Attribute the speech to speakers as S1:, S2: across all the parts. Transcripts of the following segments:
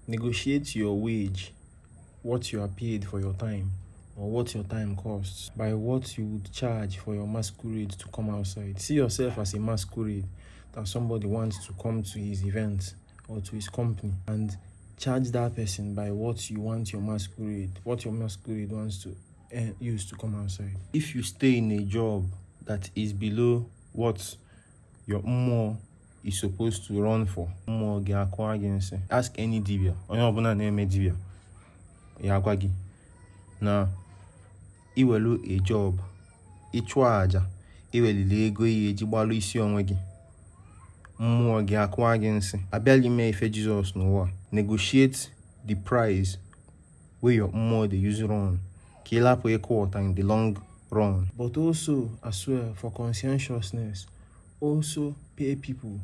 S1: Negotiate your wage, what you are paid for your time, or what your time costs, by what you would charge for your masquerade to come outside. See yourself as a masquerade that somebody wants to come to his event or to his company, and charge that person by what you want your masquerade, what your masquerade wants to use to come outside. If you stay in a job that is below what your more is supposed to run for, more against, ask any dibia, dibia, na iwelu a job, ịchụ aja, iwelile ego ihe eji gbalụ isi onwe gị, mmụọ gị akwa gị nsị. Abịala ime ife Jesus n'ụwa. Negotiate the price where your mmụọ dey use run, ka ị lapụ ịkwụ in the long run. But also, as well, for conscientiousness, also pay people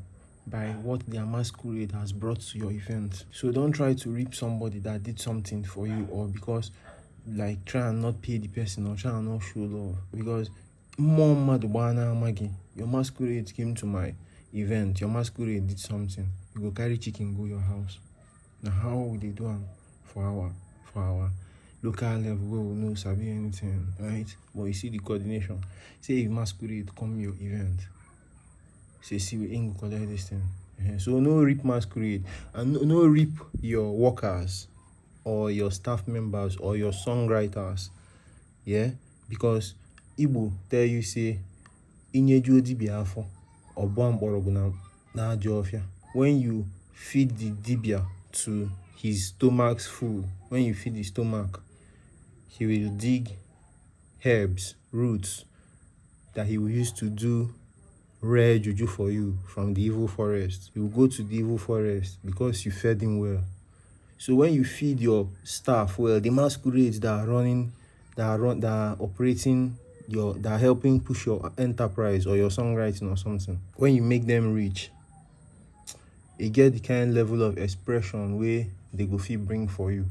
S1: by what their masquerade has brought to your event. So don't try to reap somebody that did something for you, or because try and not pay the person, or try and not show love. Because your masquerade came to my event, your masquerade did something, you go carry chicken go your house. Now how would they do them for our local level where we no sabi anything, right? But you see the coordination. Say if masquerade come your event, say see we ain't go collect this thing. So no reap masquerade, and no reap your workers or your staff members or your songwriters. Yeah, because Igbo tell you say inyeju dibia afọ ọbọ mkpọrọgwụ na ajọ ọfịa. When you feed the dibia to his stomach's full, when you feed the stomach, he will dig herbs, roots that he will use to do rare juju for you from the evil forest. You will go to the evil forest because you fed him well. So when you feed your staff well, the masquerades that are operating that are helping push your enterprise or your songwriting or something, when you make them rich, you get the kind level of expression where they go feel bring for you.